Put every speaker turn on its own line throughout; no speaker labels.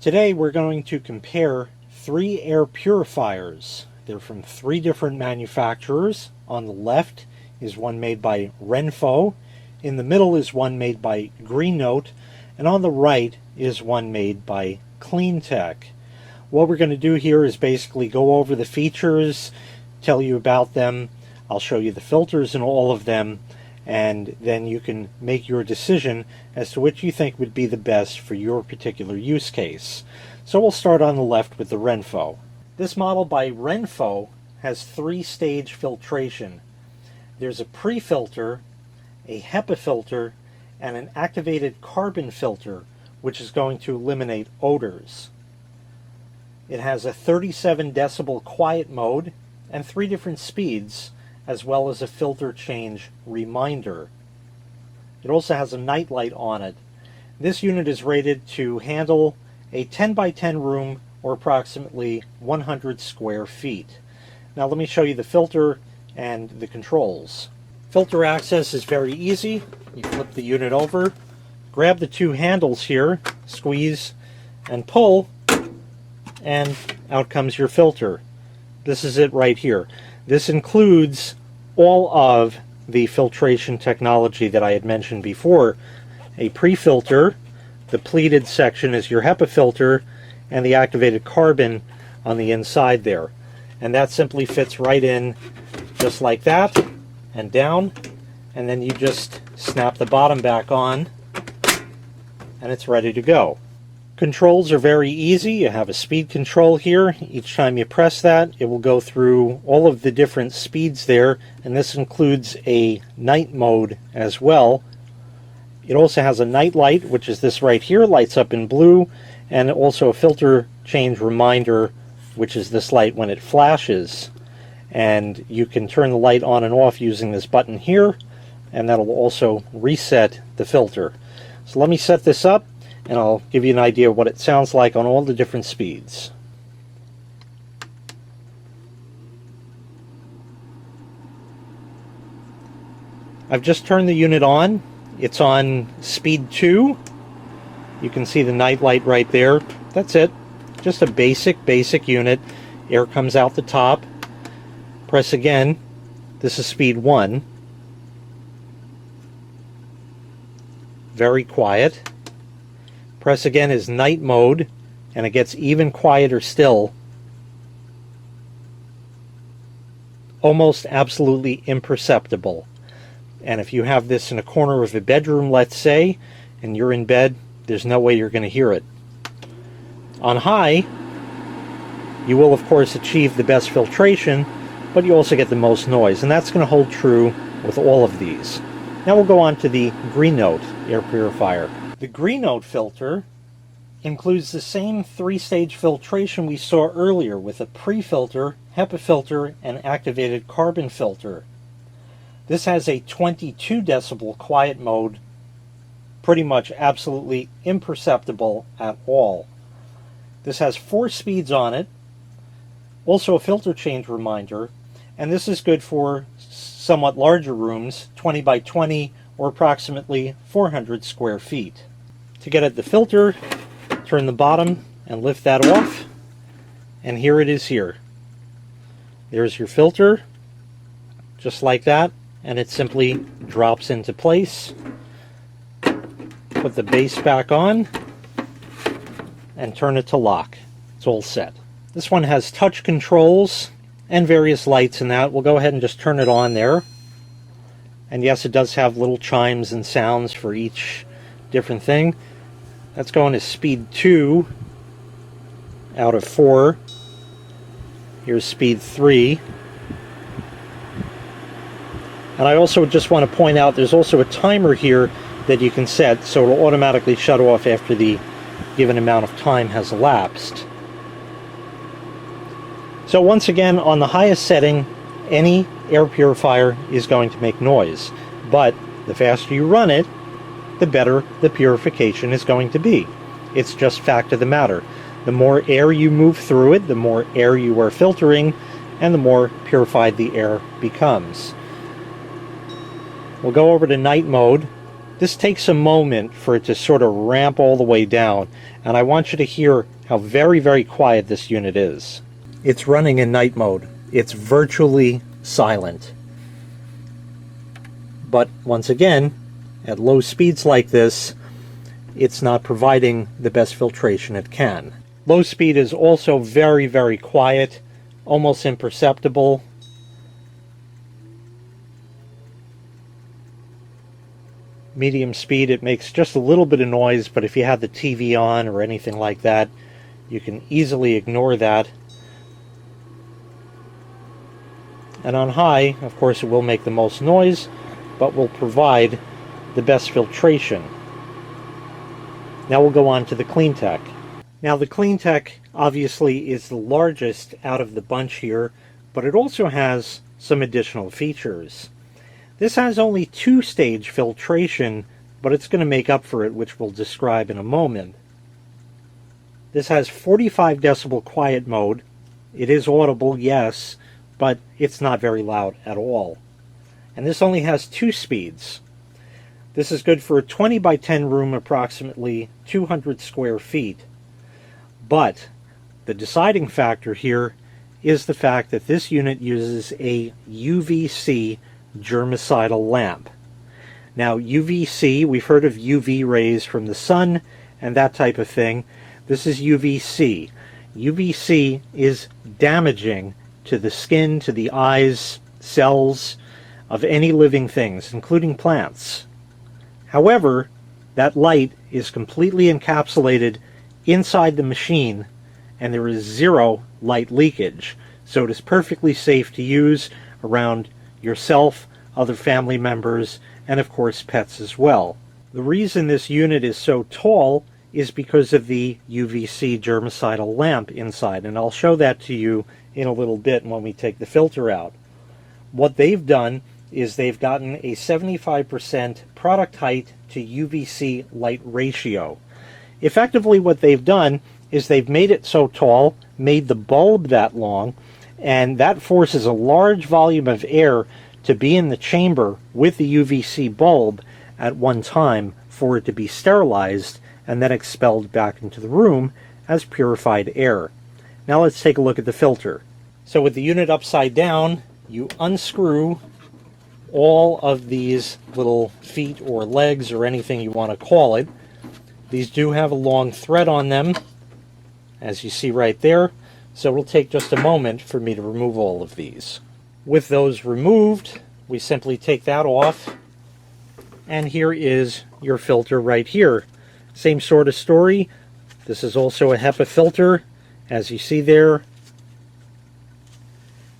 Today we're going to compare 3 air purifiers. They're from 3 different manufacturers. On the left is one made by Renpho, in the middle is one made by Greenote, and on the right is one made by Cleantech. What we're going to do here is basically go over the features, tell you about them. I'll show you the filters in all of them, and then you can make your decision as to which you think would be the best for your particular use case. So we'll start on the left with the Renpho. This model by Renpho has 3-stage filtration. There's a pre-filter, a Hepa filter, and an activated carbon filter, which is going to eliminate odors. It has a 37 decibel quiet mode and 3 different speeds, as well as a filter change reminder. It also has a night light on it. This unit is rated to handle a 10 by 10 room, or approximately 100 square feet. Now let me show you the filter and the controls. Filter access is very easy. You flip the unit over, grab the 2 handles here, squeeze and pull, and out comes your filter. This is it right here. This includes all of the filtration technology that I had mentioned before. A pre-filter, the pleated section is your Hepa filter, and the activated carbon on the inside there. And that simply fits right in just like that, and down, and then you just snap the bottom back on, and it's ready to go. Controls are very easy. You have a speed control here. Each time you press that, it will go through all of the different speeds there, and this includes a night mode as well. It also has a night light, which is this right here, lights up in blue, and also a filter change reminder, which is this light when it flashes. And you can turn the light on and off using this button here, and that'll also reset the filter. So let me set this up, and I'll give you an idea of what it sounds like on all the different speeds. I've just turned the unit on. It's on speed 2. You can see the night light right there. That's it. Just a basic unit. Air comes out the top. Press again. This is speed 1. Very quiet. Press again is night mode, and it gets even quieter still. Almost absolutely imperceptible. And if you have this in a corner of a bedroom, let's say, and you're in bed, there's no way you're going to hear it. On high, you will of course achieve the best filtration, but you also get the most noise, and that's going to hold true with all of these. Now we'll go on to the Greenote air purifier. The Greenote filter includes the same 3-stage filtration we saw earlier, with a pre-filter, Hepa filter, and activated carbon filter. This has a 22 decibel quiet mode, pretty much absolutely imperceptible at all. This has 4 speeds on it, also a filter change reminder, and this is good for somewhat larger rooms, 20 by 20 or approximately 400 square feet. To get at the filter, turn the bottom and lift that off, and here it is here. There's your filter, just like that, and it simply drops into place. Put the base back on and turn it to lock. It's all set. This one has touch controls and various lights in that. We'll go ahead and just turn it on there. And yes, it does have little chimes and sounds for each different thing. That's going to speed 2 out of 4. Here's speed 3. And I also just want to point out there's also a timer here that you can set, so it'll automatically shut off after the given amount of time has elapsed. So once again, on the highest setting, any air purifier is going to make noise, but the faster you run it, the better the purification is going to be. It's just fact of the matter. The more air you move through it, the more air you are filtering, and the more purified the air becomes. We'll go over to night mode. This takes a moment for it to sort of ramp all the way down, and I want you to hear how very, very quiet this unit is. It's running in night mode. It's virtually silent. But once again, at low speeds like this, it's not providing the best filtration it can. Low speed is also very, very quiet, almost imperceptible. Medium speed, it makes just a little bit of noise, but if you have the TV on or anything like that, you can easily ignore that. And on high, of course, it will make the most noise, but will provide the best filtration. Now we'll go on to the Cleantech. Now the Cleantech obviously is the largest out of the bunch here, but it also has some additional features. This has only 2-stage filtration, but it's going to make up for it, which we'll describe in a moment. This has 45 decibel quiet mode. It is audible, yes, but it's not very loud at all. And this only has 2 speeds. This is good for a 20 by 10 room, approximately 200 square feet. But the deciding factor here is the fact that this unit uses a UVC germicidal lamp. Now UVC, we've heard of UV rays from the sun and that type of thing. This is UVC. UVC is damaging to the skin, to the eyes, cells of any living things, including plants. However, that light is completely encapsulated inside the machine, and there is 0 light leakage, so it is perfectly safe to use around yourself, other family members, and of course pets as well. The reason this unit is so tall is because of the UVC germicidal lamp inside, and I'll show that to you in a little bit when we take the filter out. What they've done is they've gotten a 75% product height to UVC light ratio. Effectively what they've done is they've made it so tall, made the bulb that long, and that forces a large volume of air to be in the chamber with the UVC bulb at one time for it to be sterilized and then expelled back into the room as purified air. Now let's take a look at the filter. So with the unit upside down, you unscrew all of these little feet or legs or anything you want to call it. These do have a long thread on them, as you see right there, so it'll take just a moment for me to remove all of these. With those removed, we simply take that off, and here is your filter right here. Same sort of story. This is also a Hepa filter, as you see there.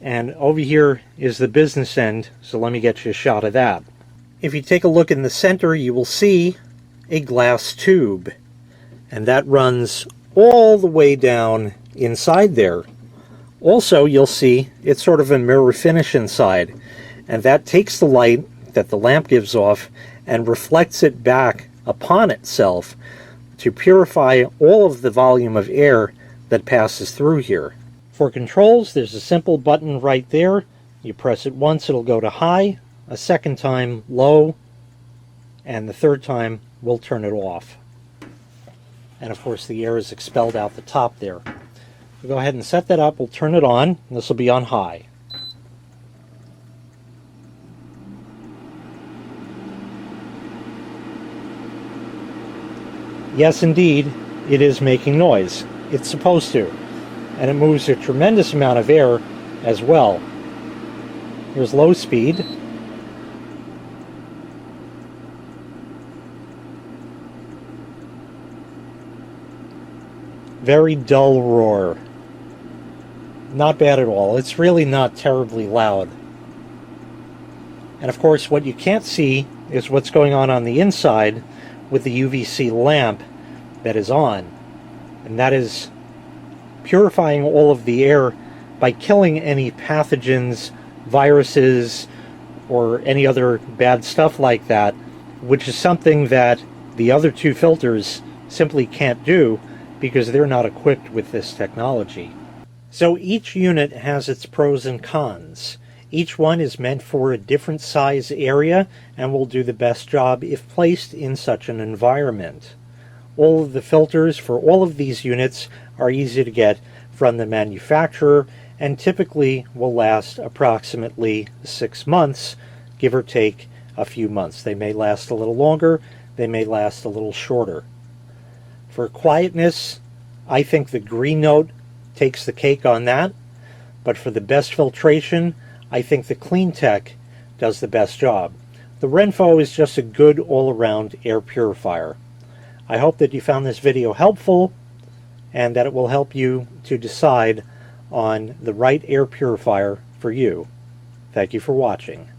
And over here is the business end, so let me get you a shot of that. If you take a look in the center, you will see a glass tube, and that runs all the way down inside there. Also, you'll see it's sort of a mirror finish inside, and that takes the light that the lamp gives off and reflects it back upon itself to purify all of the volume of air that passes through here. For controls, there's a simple button right there. You press it once, it'll go to high, a second time low, and the third time we'll turn it off. And of course the air is expelled out the top there. We'll go ahead and set that up, we'll turn it on, and this will be on high. Yes, indeed, it is making noise. It's supposed to. And it moves a tremendous amount of air as well. Here's low speed. Very dull roar. Not bad at all. It's really not terribly loud. And of course, what you can't see is what's going on the inside with the UVC lamp that is on. And that is purifying all of the air by killing any pathogens, viruses, or any other bad stuff like that, which is something that the other two filters simply can't do because they're not equipped with this technology. So each unit has its pros and cons. Each one is meant for a different size area and will do the best job if placed in such an environment. All of the filters for all of these units are easy to get from the manufacturer and typically will last approximately 6 months, give or take a few months. They may last a little longer, they may last a little shorter. For quietness, I think the Greenote takes the cake on that, but for the best filtration, I think the Cleantech does the best job. The Renpho is just a good all-around air purifier. I hope that you found this video helpful and that it will help you to decide on the right air purifier for you. Thank you for watching.